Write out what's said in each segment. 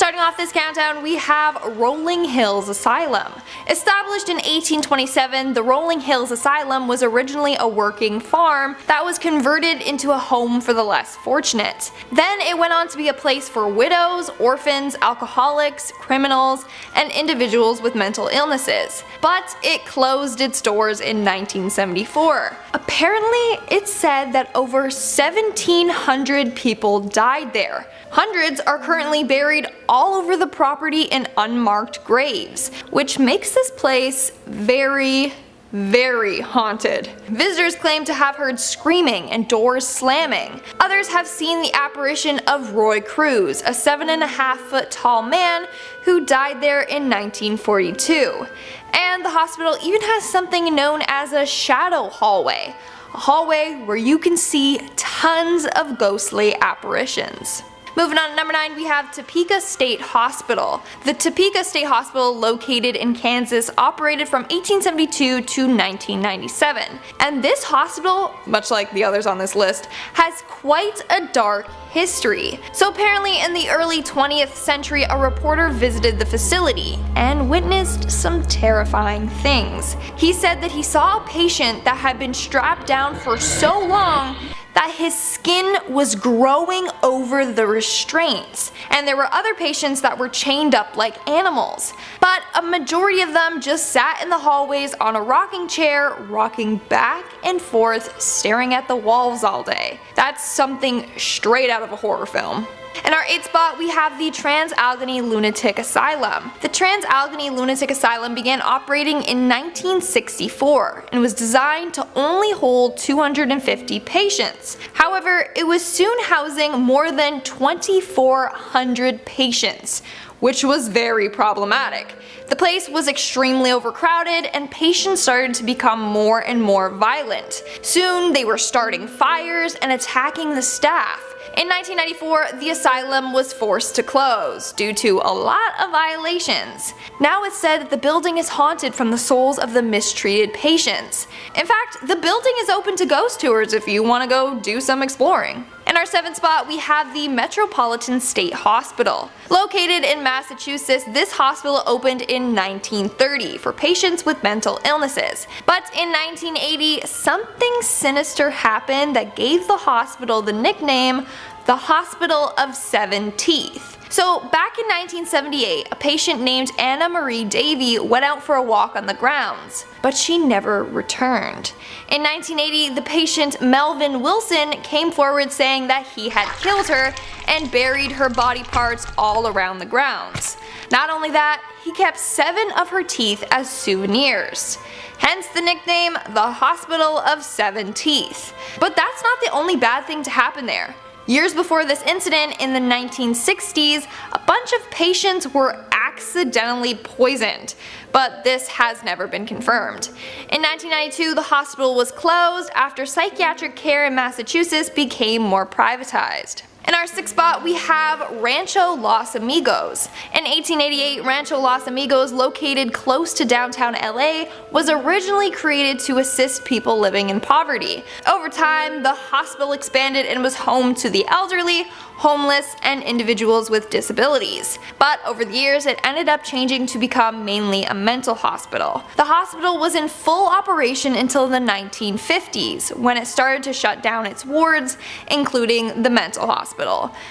Starting off this countdown, we have Rolling Hills Asylum. Established in 1827, the Rolling Hills Asylum was originally a working farm that was converted into a home for the less fortunate. Then it went on to be a place for widows, orphans, alcoholics, criminals, and individuals with mental illnesses. But it closed its doors in 1974. Apparently, it's said that over 1,700 people died there. Hundreds are currently buried all over the property in unmarked graves, which makes this place very haunted. Visitors claim to have heard screaming and doors slamming. Others have seen the apparition of Roy Cruz, a 7.5-foot tall man who died there in 1942. And the hospital even has something known as a shadow hallway, a hallway where you can see tons of ghostly apparitions. Moving on to number 9, we have Topeka State Hospital. The Topeka State Hospital, located in Kansas, operated from 1872 to 1997. And this hospital, much like the others on this list, has quite a dark history. So apparently in the early 20th century, a reporter visited the facility and witnessed some terrifying things. He said that he saw a patient that had been strapped down for so long that his skin was growing over the restraints, and there were other patients that were chained up like animals. But a majority of them just sat in the hallways on a rocking chair, rocking back and forth, staring at the walls all day. That's something straight out of a horror film. In our 8th spot, we have the Trans-Allegheny Lunatic Asylum. The Trans-Allegheny Lunatic Asylum began operating in 1964 and was designed to only hold 250 patients. However, it was soon housing more than 2,400 patients, which was very problematic. The place was extremely overcrowded and patients started to become more and more violent. Soon they were starting fires and attacking the staff. In 1994, the asylum was forced to close due to a lot of violations. Now it's said that the building is haunted from the souls of the mistreated patients. In fact, the building is open to ghost tours if you want to go do some exploring. In our 7th spot, we have the Metropolitan State Hospital. Located in Massachusetts, this hospital opened in 1930 for patients with mental illnesses. But in 1980, something sinister happened that gave the hospital the nickname the Hospital of Seven Teeth. So back in 1978, a patient named Anna Marie Davy went out for a walk on the grounds, but she never returned. In 1980, the patient Melvin Wilson came forward saying that he had killed her and buried her body parts all around the grounds. Not only that, he kept 7 of her teeth as souvenirs. Hence the nickname, the Hospital of Seven Teeth. But that's not the only bad thing to happen there. Years before this incident, in the 1960s, a bunch of patients were accidentally poisoned, but this has never been confirmed. In 1992, the hospital was closed after psychiatric care in Massachusetts became more privatized. In our 6th spot, we have Rancho Los Amigos. In 1888, Rancho Los Amigos, located close to downtown LA, was originally created to assist people living in poverty. Over time, the hospital expanded and was home to the elderly, homeless, and individuals with disabilities. But over the years, it ended up changing to become mainly a mental hospital. The hospital was in full operation until the 1950s, when it started to shut down its wards, including the mental hospital.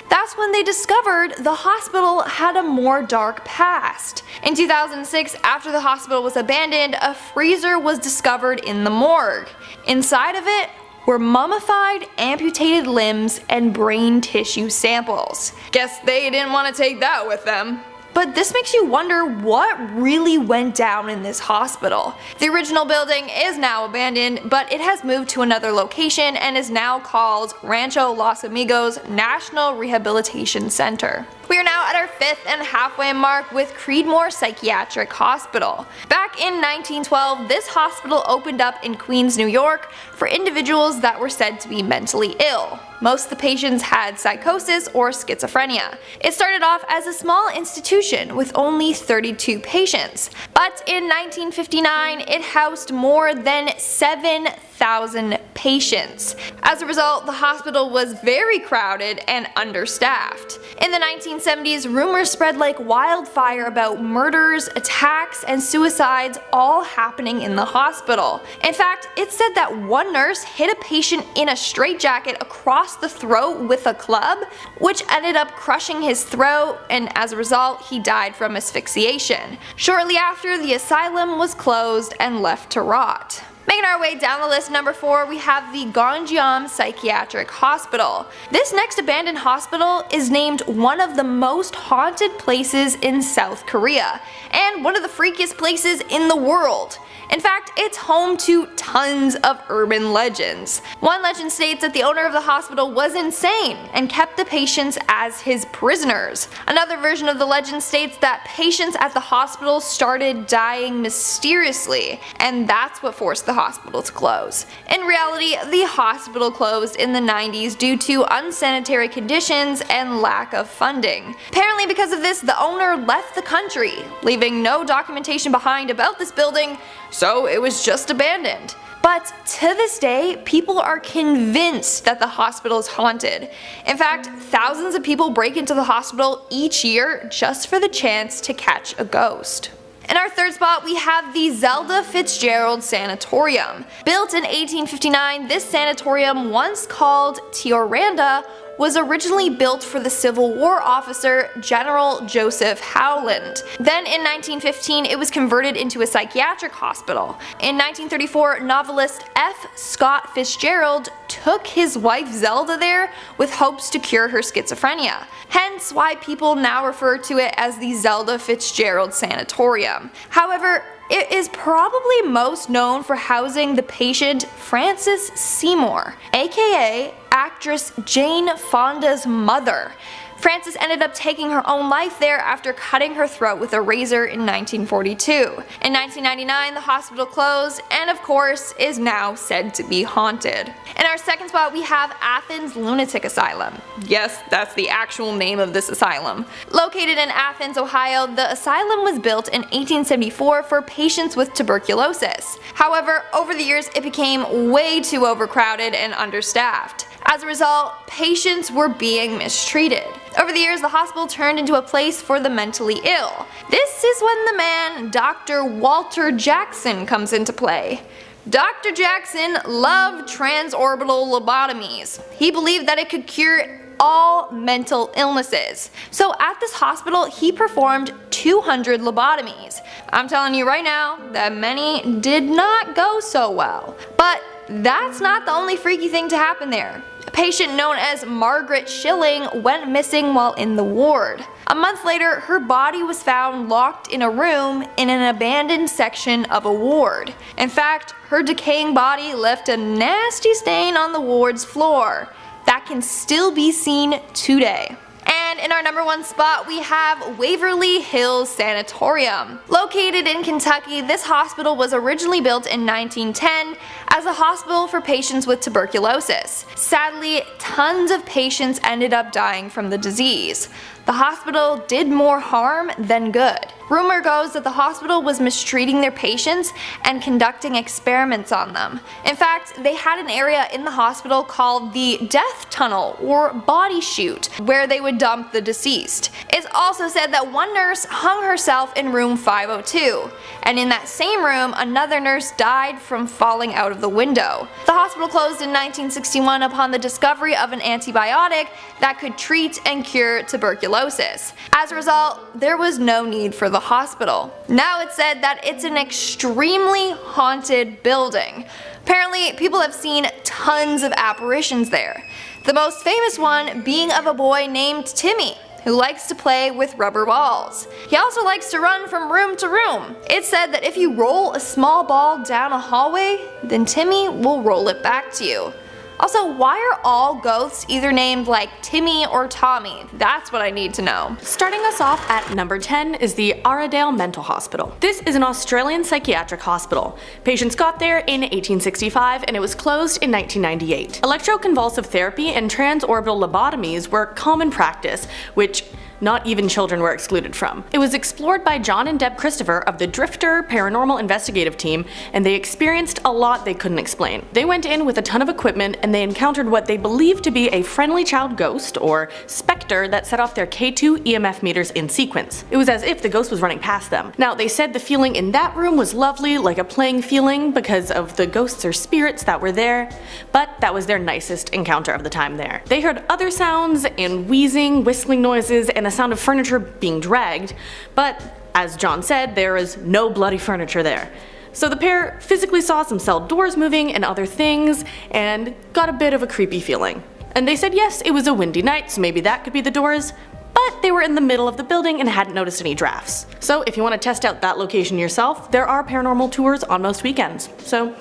That's when they discovered the hospital had a more dark past. In 2006, after the hospital was abandoned, a freezer was discovered in the morgue. Inside of it were mummified, amputated limbs, and brain tissue samples. Guess they didn't want to take that with them. But this makes you wonder what really went down in this hospital. The original building is now abandoned, but it has moved to another location and is now called Rancho Los Amigos National Rehabilitation Center. We are now at our 5th and halfway mark with Creedmoor Psychiatric Hospital. Back in 1912, this hospital opened up in Queens, New York for individuals that were said to be mentally ill. Most of the patients had psychosis or schizophrenia. It started off as a small institution with only 32 patients, but But in 1959, it housed more than 7,000 patients. As a result, the hospital was very crowded and understaffed. In the 1970s, rumors spread like wildfire about murders, attacks, and suicides all happening in the hospital. In fact, it's said that one nurse hit a patient in a straitjacket across the throat with a club, which ended up crushing his throat, and as a result, he died from asphyxiation. Shortly after, the asylum was closed and left to rot. Making our way down the list, number 4, we have the Gangjam Psychiatric Hospital. This next abandoned hospital is named one of the most haunted places in South Korea, and one of the freakiest places in the world. In fact, it's home to tons of urban legends. One legend states that the owner of the hospital was insane and kept the patients as his prisoners. Another version of the legend states that patients at the hospital started dying mysteriously, and that's what forced the hospital to close. In reality, the hospital closed in the 90s due to unsanitary conditions and lack of funding. Apparently because of this, the owner left the country, leaving no documentation behind about this building, so it was just abandoned. But to this day, people are convinced that the hospital is haunted. In fact, thousands of people break into the hospital each year just for the chance to catch a ghost. In our third spot, we have the Zelda Fitzgerald Sanatorium. Built in 1859, this sanatorium, once called Tioranda, was originally built for the Civil War officer General Joseph Howland. Then in 1915, it was converted into a psychiatric hospital. In 1934, novelist F. Scott Fitzgerald took his wife Zelda there with hopes to cure her schizophrenia. Hence why people now refer to it as the Zelda Fitzgerald Sanatorium. However, it is probably most known for housing the patient Frances Seymour, aka actress Jane Fonda's mother. Frances ended up taking her own life there after cutting her throat with a razor in 1942. In 1999, the hospital closed and of course is now said to be haunted. In our second spot, we have Athens Lunatic Asylum. Yes, that's the actual name of this asylum. Located in Athens, Ohio, the asylum was built in 1874 for patients with tuberculosis. However, over the years it became way too overcrowded and understaffed. As a result, patients were being mistreated. Over the years, the hospital turned into a place for the mentally ill. This is when the man Dr. Walter Jackson comes into play. Dr. Jackson loved transorbital lobotomies. He believed that it could cure all mental illnesses. So at this hospital, he performed 200 lobotomies. I'm telling you right now that many did not go so well. But that's not the only freaky thing to happen there. A patient known as Margaret Schilling went missing while in the ward. A month later, her body was found locked in a room in an abandoned section of a ward. In fact, her decaying body left a nasty stain on the ward's floor that can still be seen today. And in our number 1 spot, we have Waverly Hills Sanatorium. Located in Kentucky, this hospital was originally built in 1910 as a hospital for patients with tuberculosis. Sadly, tons of patients ended up dying from the disease. The hospital did more harm than good. Rumor goes that the hospital was mistreating their patients and conducting experiments on them. In fact, they had an area in the hospital called the death tunnel or body chute, where they would dump the deceased. It's also said that one nurse hung herself in room 502, and in that same room, another nurse died from falling out of the window. The hospital closed in 1961 upon the discovery of an antibiotic that could treat and cure tuberculosis. As a result, there was no need for the hospital. Now it's said that it's an extremely haunted building. Apparently, people have seen tons of apparitions there. The most famous one being of a boy named Timmy, who likes to play with rubber balls. He also likes to run from room to room. It's said that if you roll a small ball down a hallway, then Timmy will roll it back to you. Also, why are all ghosts either named like Timmy or Tommy? That's what I need to know. Starting us off at number 10 is the Arradale Mental Hospital. This is an Australian psychiatric hospital. Patients got there in 1865 and it was closed in 1998. Electroconvulsive therapy and transorbital lobotomies were common practice, which not even children were excluded from. It was explored by John and Deb Christopher of the Drifter Paranormal Investigative Team, and they experienced a lot they couldn't explain. They went in with a ton of equipment and they encountered what they believed to be a friendly child ghost, or specter, that set off their K2 EMF meters in sequence. It was as if the ghost was running past them. Now, they said the feeling in that room was lovely, like a playing feeling because of the ghosts or spirits that were there, but that was their nicest encounter of the time there. They heard other sounds and wheezing, whistling noises, and the sound of furniture being dragged, but as John said, there is no bloody furniture there. So the pair physically saw some cell doors moving and other things, and got a bit of a creepy feeling. And they said yes, it was a windy night, so maybe that could be the doors, but they were in the middle of the building and hadn't noticed any drafts. So if you want to test out that location yourself, there are paranormal tours on most weekends, so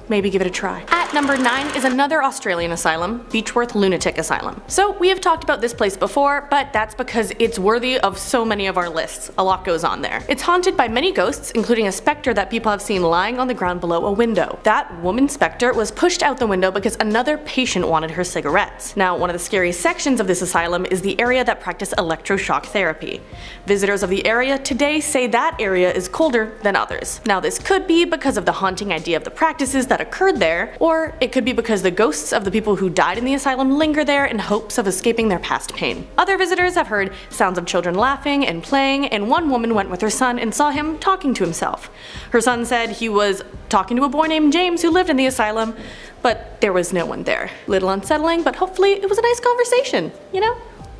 maybe give it a try. At number 9 is another Australian asylum, Beechworth Lunatic Asylum. So we have talked about this place before, but that's because it's worthy of so many of our lists. A lot goes on there. It's haunted by many ghosts, including a specter that people have seen lying on the ground below a window. That woman specter was pushed out the window because another patient wanted her cigarettes. Now, one of the scariest sections of this asylum is the area that practice electroshock therapy. Visitors of the area today say that area is colder than others. Now, this could be because of the haunting idea of the practices that occurred there, or it could be because the ghosts of the people who died in the asylum linger there in hopes of escaping their past pain. Other visitors have heard sounds of children laughing and playing, and one woman went with her son and saw him talking to himself. Her son said he was talking to a boy named James who lived in the asylum, but there was no one there. Little unsettling, but hopefully it was a nice conversation, you know?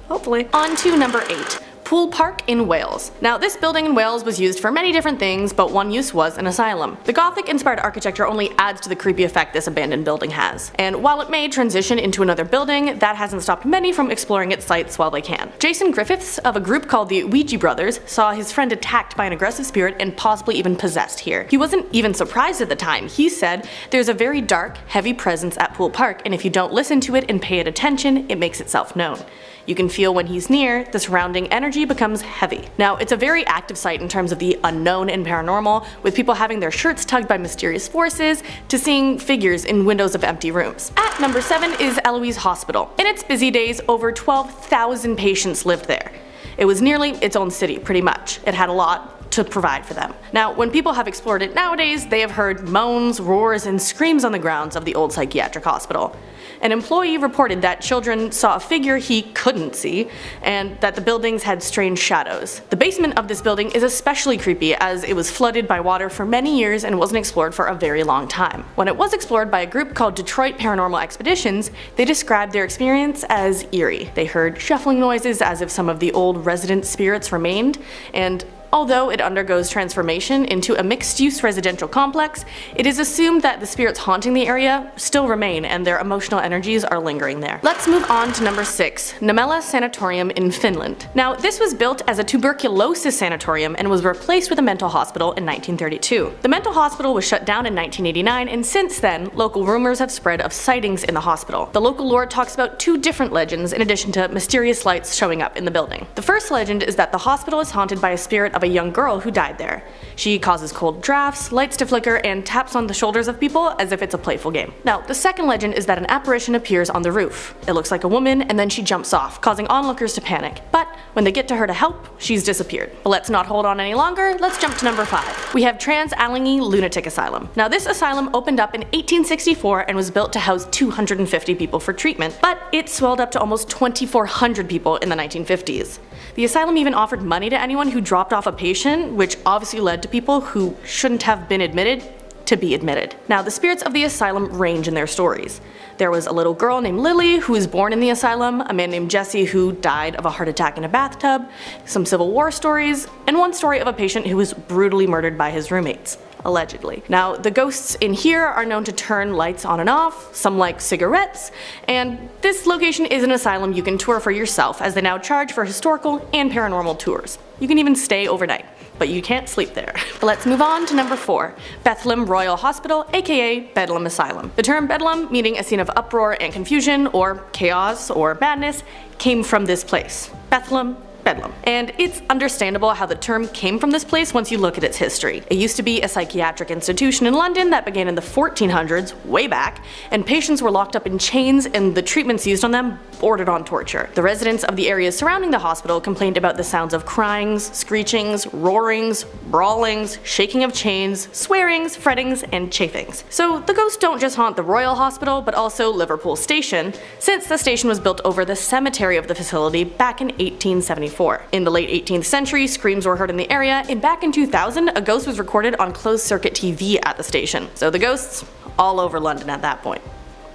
Hopefully. On to number 8. Poole Park in Wales. Now, this building in Wales was used for many different things, but one use was an asylum. The Gothic-inspired architecture only adds to the creepy effect this abandoned building has. And while it may transition into another building, that hasn't stopped many from exploring its sites while they can. Jason Griffiths, of a group called the Ouija Brothers, saw his friend attacked by an aggressive spirit and possibly even possessed here. He wasn't even surprised at the time. He said, "There's a very dark, heavy presence at Poole Park, and if you don't listen to it and pay it attention, it makes itself known. You can feel when he's near, the surrounding energy becomes heavy." Now, it's a very active site in terms of the unknown and paranormal, with people having their shirts tugged by mysterious forces, to seeing figures in windows of empty rooms. At number 7 is Eloise Hospital. In its busy days, over 12,000 patients lived there. It was nearly its own city, pretty much. It had a lot to provide for them. Now, when people have explored it nowadays, they have heard moans, roars, and screams on the grounds of the old psychiatric hospital. An employee reported that children saw a figure he couldn't see, and that the buildings had strange shadows. The basement of this building is especially creepy, as it was flooded by water for many years and wasn't explored for a very long time. When it was explored by a group called Detroit Paranormal Expeditions, they described their experience as eerie. They heard shuffling noises as if some of the old resident spirits remained, and although it undergoes transformation into a mixed-use residential complex, it is assumed that the spirits haunting the area still remain and their emotional energies are lingering there. Let's move on to number 6, Namela Sanatorium in Finland. Now, this was built as a tuberculosis sanatorium and was replaced with a mental hospital in 1932. The mental hospital was shut down in 1989, and since then, local rumors have spread of sightings in the hospital. The local lore talks about 2 different legends in addition to mysterious lights showing up in the building. The first legend is that the hospital is haunted by a spirit of a young girl who died there. She causes cold drafts, lights to flicker, and taps on the shoulders of people as if it's a playful game. Now, the second legend is that an apparition appears on the roof. It looks like a woman, and then she jumps off, causing onlookers to panic. But when they get to her to help, she's disappeared. But let's not hold on any longer, let's jump to number 5. We have Trans-Allingi Lunatic Asylum. Now, this asylum opened up in 1864 and was built to house 250 people for treatment, but it swelled up to almost 2,400 people in the 1950s. The asylum even offered money to anyone who dropped off a patient, which obviously led to people who shouldn't have been admitted to be admitted. Now, the spirits of the asylum range in their stories. There was a little girl named Lily who was born in the asylum, a man named Jesse who died of a heart attack in a bathtub, some Civil War stories, and one story of a patient who was brutally murdered by his roommates. Allegedly. Now, the ghosts in here are known to turn lights on and off, some like cigarettes, and this location is an asylum you can tour for yourself, as they now charge for historical and paranormal tours. You can even stay overnight, but you can't sleep there. Let's move on to number 4, Bethlehem Royal Hospital, aka Bedlam Asylum. The term Bedlam, meaning a scene of uproar and confusion, or chaos, or madness, came from this place. Bethlehem, Bedlam. And it's understandable how the term came from this place once you look at its history. It used to be a psychiatric institution in London that began in the 1400s, way back, and patients were locked up in chains and the treatments used on them bordered on torture. The residents of the areas surrounding the hospital complained about the sounds of cryings, screechings, roarings, brawlings, shaking of chains, swearings, frettings, and chafings. So the ghosts don't just haunt the Royal Hospital, but also Liverpool Station, since the station was built over the cemetery of the facility back in 1874. In the late 18th century, screams were heard in the area, and back in 2000, a ghost was recorded on closed-circuit TV at the station. So the ghosts all over London at that point,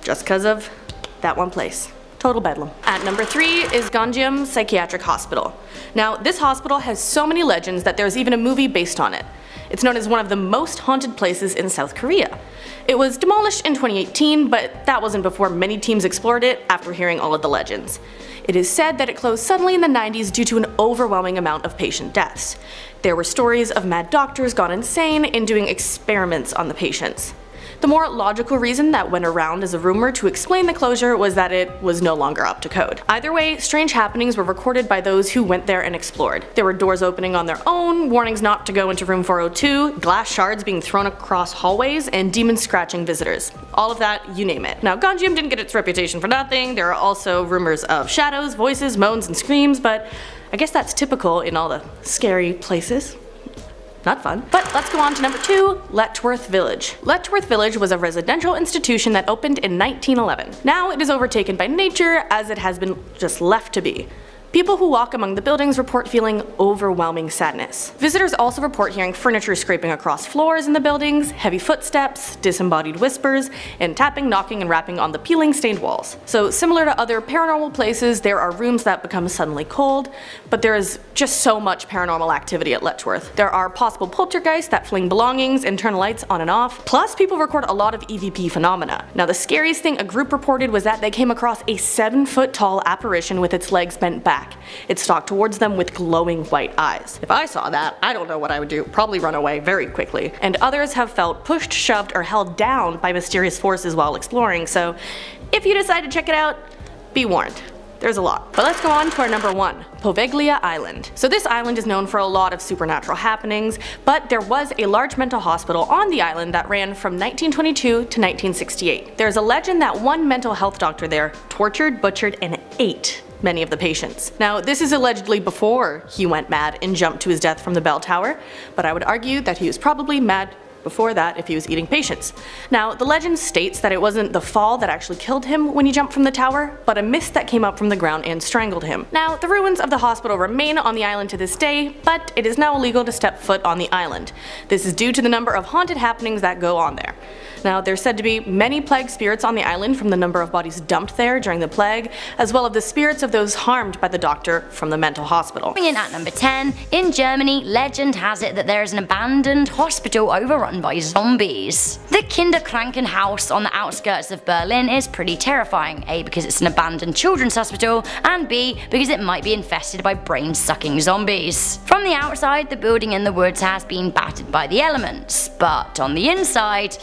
just because of that one place. Total bedlam. At number 3 is Gangnam Psychiatric Hospital. Now, this hospital has so many legends that there's even a movie based on it. It's known as one of the most haunted places in South Korea. It was demolished in 2018, but that wasn't before many teams explored it after hearing all of the legends. It is said that it closed suddenly in the 90s due to an overwhelming amount of patient deaths. There were stories of mad doctors gone insane and doing experiments on the patients. The more logical reason that went around as a rumor to explain the closure was that it was no longer up to code. Either way, strange happenings were recorded by those who went there and explored. There were doors opening on their own, warnings not to go into room 402, glass shards being thrown across hallways, and demons scratching visitors. All of that, you name it. Now, Gangnam didn't get its reputation for nothing. There are also rumors of shadows, voices, moans, and screams, but I guess that's typical in all the scary places. Not fun. But let's go on to number 2, Letchworth Village. Letchworth Village was a residential institution that opened in 1911. Now it is overtaken by nature, as it has been just left to be. People who walk among the buildings report feeling overwhelming sadness. Visitors also report hearing furniture scraping across floors in the buildings, heavy footsteps, disembodied whispers, and tapping, knocking, and rapping on the peeling stained walls. So similar to other paranormal places, there are rooms that become suddenly cold, but there is just so much paranormal activity at Letchworth. There are possible poltergeists that fling belongings and turn lights on and off, plus people record a lot of EVP phenomena. Now the scariest thing a group reported was that they came across a 7-foot-tall apparition with its legs bent back. It stalked towards them with glowing white eyes. If I saw that, I don't know what I would do, probably run away very quickly. And others have felt pushed, shoved, or held down by mysterious forces while exploring, so if you decide to check it out, be warned. There's a lot. But let's go on to our number 1, Poveglia Island. So this island is known for a lot of supernatural happenings, but there was a large mental hospital on the island that ran from 1922 to 1968. There's a legend that one mental health doctor there tortured, butchered, and ate many of the patients. Now, this is allegedly before he went mad and jumped to his death from the bell tower, but I would argue that he was probably mad before that if he was eating patients. Now, the legend states that it wasn't the fall that actually killed him when he jumped from the tower, but a mist that came up from the ground and strangled him. Now, the ruins of the hospital remain on the island to this day, but it is now illegal to step foot on the island. This is due to the number of haunted happenings that go on there. Now, there's said to be many plague spirits on the island from the number of bodies dumped there during the plague, as well as the spirits of those harmed by the doctor from the mental hospital. Coming in at number 10, in Germany, legend has it that there is an abandoned hospital overrun by zombies. The Kinderkrankenhaus on the outskirts of Berlin is pretty terrifying, A, because it's an abandoned children's hospital, and B, because it might be infested by brain-sucking zombies. From the outside, the building in the woods has been battered by the elements, but on the inside,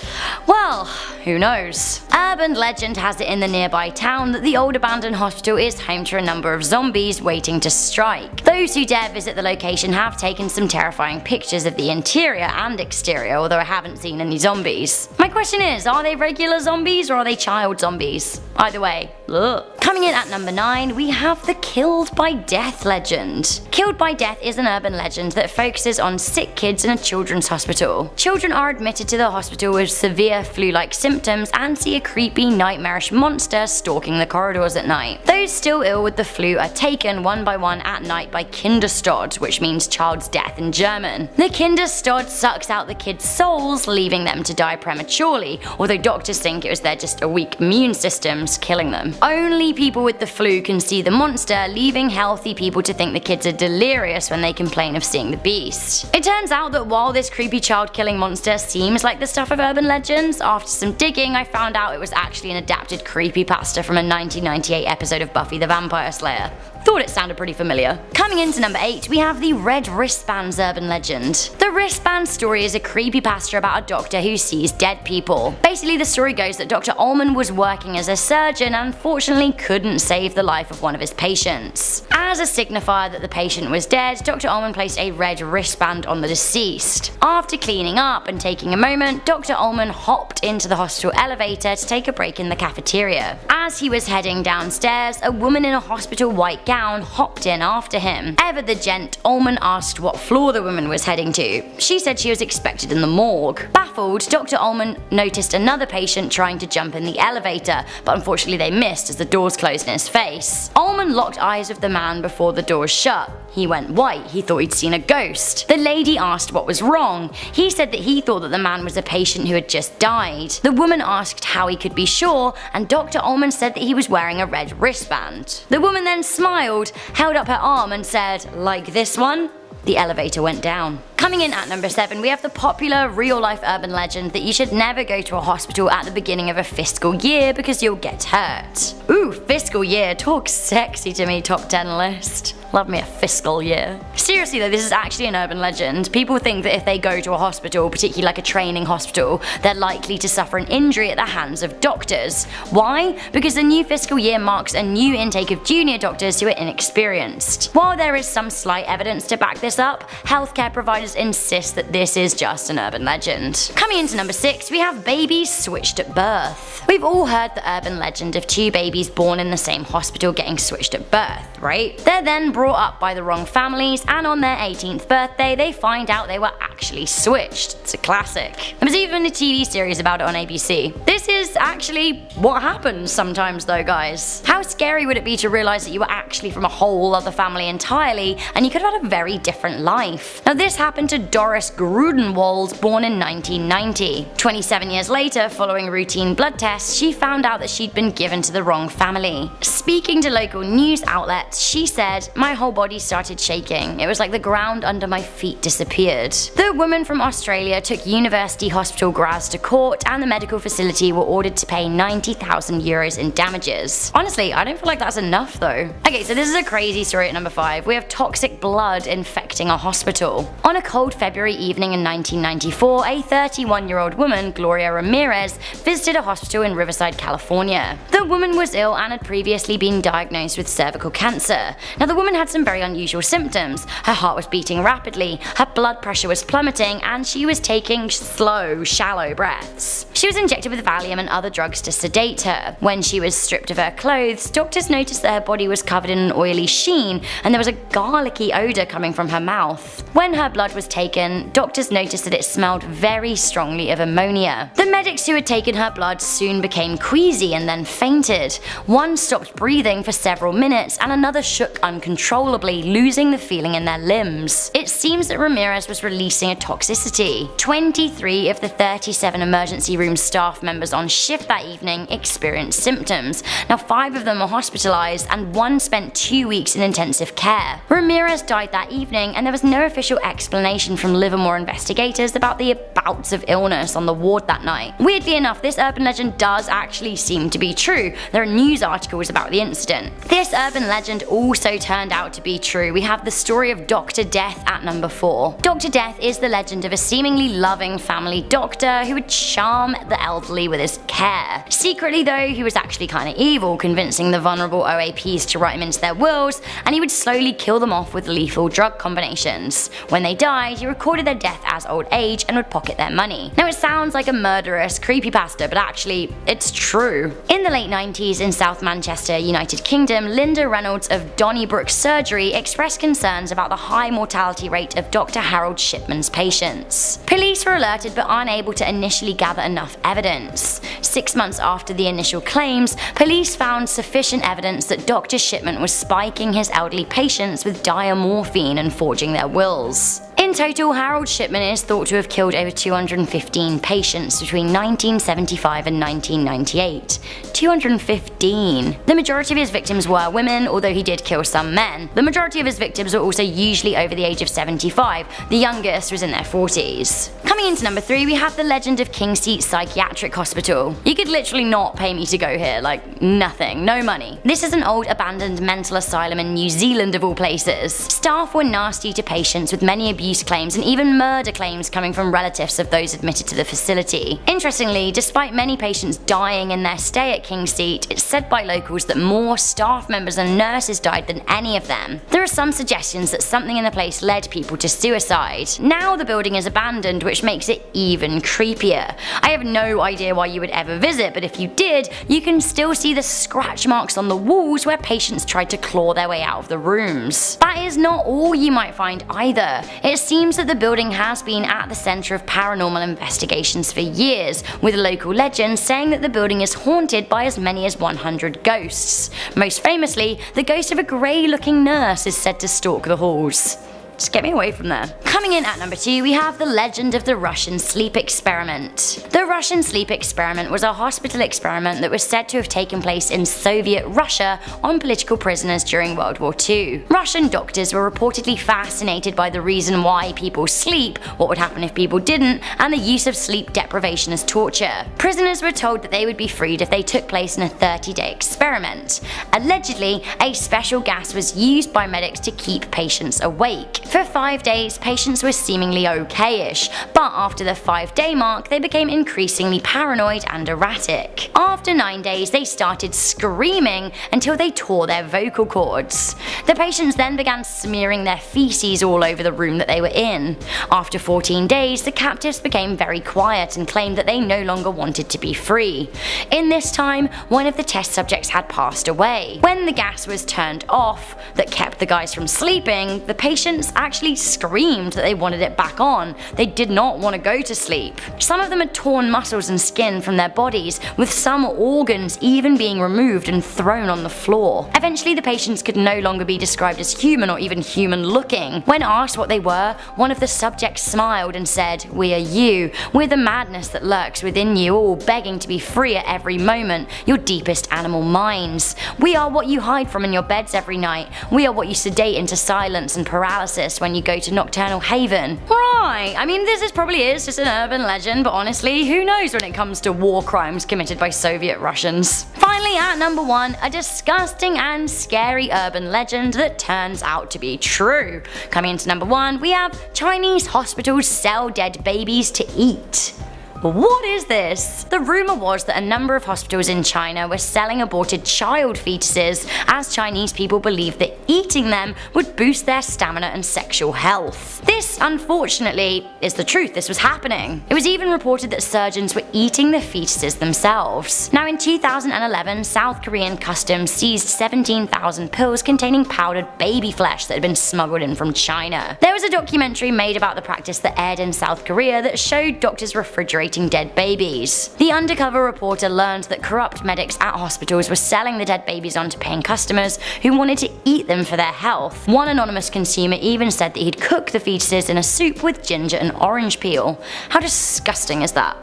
well, who knows? Urban legend has it in the nearby town that the old abandoned hospital is home to a number of zombies waiting to strike. Those who dare visit the location have taken some terrifying pictures of the interior and exterior, although I haven't seen any zombies. My question is, are they regular zombies or are they child zombies? Either way, ugh. Coming in at number 9, we have the Killed by Death legend. Killed by Death is an urban legend that focuses on sick kids in a children's hospital. Children are admitted to the hospital with severe flu-like symptoms and see a creepy, nightmarish monster stalking the corridors at night. Those still ill with the flu are taken one by one at night by Kinderstod, which means child's death in German. The Kinderstod sucks out the kids' souls, leaving them to die prematurely, although doctors think it was their just weak immune systems killing them. Only people with the flu can see the monster, leaving healthy people to think the kids are delirious when they complain of seeing the beast. It turns out that while this creepy child-killing monster seems like the stuff of urban legends, after some digging I found out it was actually an adapted creepypasta from a 1998 episode of Buffy the Vampire Slayer. Thought it sounded pretty familiar. Coming into number 8, we have the red wristbands urban legend. The wristband story is a creepypasta about a doctor who sees dead people. Basically, the story goes that Dr. Ullman was working as a surgeon and unfortunately couldn't save the life of one of his patients. As a signifier that the patient was dead, Dr. Ullman placed a red wristband on the deceased. After cleaning up and taking a moment, Dr. Ullman hopped into the hospital elevator to take a break in the cafeteria. As he was heading downstairs, a woman in a hospital white gown hopped in after him. Ever the gent, Ullman asked what floor the woman was heading to. She said she was expected in the morgue. Baffled, Dr. Ullman noticed another patient trying to jump in the elevator, but unfortunately they missed as the doors closed in his face. Ullman locked eyes with the man before the doors shut. He went white, he thought he'd seen a ghost. The lady asked what was wrong. He said that he thought that the man was a patient who had just died. The woman asked how he could be sure, and Dr. Ullman said that he was wearing a red wristband. The woman then smiled, held up her arm and said, "Like this one?" The elevator went down. Coming in at number 7, we have the popular real-life urban legend that you should never go to a hospital at the beginning of a fiscal year because you'll get hurt. Ooh, fiscal year, talk sexy to me, top 10 list. Love me a fiscal year. Seriously though, this is actually an urban legend. People think that if they go to a hospital, particularly like a training hospital, they're likely to suffer an injury at the hands of doctors. Why? Because the new fiscal year marks a new intake of junior doctors who are inexperienced. While there is some slight evidence to back this up, healthcare providers insist that this is just an urban legend. Coming into number 6, we have babies switched at birth. We've all heard the urban legend of 2 babies born in the same hospital getting switched at birth, right? They're then brought up by the wrong families, and on their 18th birthday they find out they were actually switched. It's a classic. There was even a TV series about it on ABC. This is actually what happens sometimes though, guys. How scary would it be to realize that you were actually from a whole other family entirely, and you could have had a very different life? Now this happened to Doris Grudenwald, born in 1990. 27 years later, following routine blood tests, she found out that she'd been given to the wrong family. Speaking to local news outlets, she said, "My whole body started shaking. It was like the ground under my feet disappeared." The woman from Australia took university hospital grads to court, and the medical facility were ordered to pay 90,000 euros in damages. Honestly, I don't feel like that's enough though. Okay, so this is a crazy story at number 5. We have toxic blood infecting a hospital. On a cold February evening in 1994, a 31-year-old woman, Gloria Ramirez, visited a hospital in Riverside, California. The woman was ill and had previously been diagnosed with cervical cancer. Now the woman had some very unusual symptoms. Her heart was beating rapidly, her blood pressure was plummeting, and she was taking slow, shallow breaths. She was injected with Valium and other drugs to sedate her. When she was stripped of her clothes, doctors noticed that her body was covered in an oily sheen, and there was a garlicky odor coming from her mouth. When her blood was taken, doctors noticed that it smelled very strongly of ammonia. The medics who had taken her blood soon became queasy and then fainted. One stopped breathing for several minutes and another shook uncontrollably, losing the feeling in their limbs. It seems that Ramirez was releasing a toxicity. 23 of the 37 emergency room staff members on shift that evening experienced symptoms. Now 5 of them were hospitalized and 1 spent 2 weeks in intensive care. Ramirez died that evening, and there was no official explanation from Livermore investigators about the bouts of illness on the ward that night. Weirdly enough, this urban legend does actually seem to be true. There are news articles about the incident. This urban legend also turned out to be true. We have the story of Dr. Death at number 4. Dr. Death is the legend of a seemingly loving family doctor who would charm the elderly with his care. Secretly though, he was actually kinda evil, convincing the vulnerable OAPs to write him into their wills, and he would slowly kill them off with lethal drug combinations. When they died, he recorded their death as old age and would pocket their money. Now it sounds like a murderous creepypasta, but actually, it's true. In the late 90s in South Manchester, United Kingdom, Linda Reynolds of Donnybrook Surgery expressed concerns about the high mortality rate of Dr. Harold Shipman's patients. Police were alerted but unable to initially gather enough evidence. 6 months after the initial claims, police found sufficient evidence that Dr. Shipman was spiking his elderly patients with diamorphine and forging their wills. In In total, Harold Shipman is thought to have killed over 215 patients between 1975 and 1998. 215. The majority of his victims were women, although he did kill some men. The majority of his victims were also usually over the age of 75. The youngest was in their 40s. Coming into number 3, we have the legend of Kingseat Psychiatric Hospital. You could literally not pay me to go here, like nothing, no money. This is an old abandoned mental asylum in New Zealand of all places. Staff were nasty to patients, with many abuse claims and even murder claims coming from relatives of those admitted to the facility. Interestingly, despite many patients dying in their stay at Kingseat, it's said by locals that more staff members and nurses died than any of them. There are some suggestions that something in the place led people to suicide. Now the building is abandoned, which makes it even creepier. I have no idea why you would ever visit, but if you did, you can still see the scratch marks on the walls where patients tried to claw their way out of the rooms. That is not all you might find either. It seems that the building has been at the centre of paranormal investigations for years, with local legends saying that the building is haunted by as many as 100 ghosts. Most famously, the ghost of a grey-looking nurse is said to stalk the halls. Just get me away from there. Coming in at number 2, we have the legend of the Russian sleep experiment. The Russian sleep experiment was a hospital experiment that was said to have taken place in Soviet Russia on political prisoners during World War II. Russian doctors were reportedly fascinated by the reason why people sleep, what would happen if people didn't, and the use of sleep deprivation as torture. Prisoners were told that they would be freed if they took place in a 30-day experiment. Allegedly, a special gas was used by medics to keep patients awake. For 5 days, patients were seemingly okay-ish, but after the 5-day mark, they became increasingly paranoid and erratic. After 9 days, they started screaming until they tore their vocal cords. The patients then began smearing their feces all over the room that they were in. After 14 days, the captives became very quiet and claimed that they no longer wanted to be free. In this time, one of the test subjects had passed away. When the gas was turned off that kept the guys from sleeping, the patients actually screamed that they wanted it back on. They did not want to go to sleep. Some of them had torn muscles and skin from their bodies, with some organs even being removed and thrown on the floor. Eventually, the patients could no longer be described as human or even human looking. When asked what they were, one of the subjects smiled and said, "We are you. We're the madness that lurks within you, all begging to be free at every moment, your deepest animal minds. We are what you hide from in your beds every night. We are what you sedate into silence and paralysis when you go to nocturnal haven." Right, I mean, this probably is just an urban legend, but honestly, who knows when it comes to war crimes committed by Soviet Russians. Finally, at number 1, a disgusting and scary urban legend that turns out to be true. Coming into number 1, we have Chinese hospitals sell dead babies to eat. What is this? The rumour was that a number of hospitals in China were selling aborted child fetuses, as Chinese people believed that eating them would boost their stamina and sexual health. This, unfortunately, is the truth. This was happening. It was even reported that surgeons were eating the fetuses themselves. Now, in 2011, South Korean customs seized 17,000 pills containing powdered baby flesh that had been smuggled in from China. There was a documentary made about the practice that aired in South Korea that showed doctors refrigerating dead babies. The undercover reporter learned that corrupt medics at hospitals were selling the dead babies on to paying customers who wanted to eat them for their health. One anonymous consumer even said that he'd cook the fetuses in a soup with ginger and orange peel. How disgusting is that?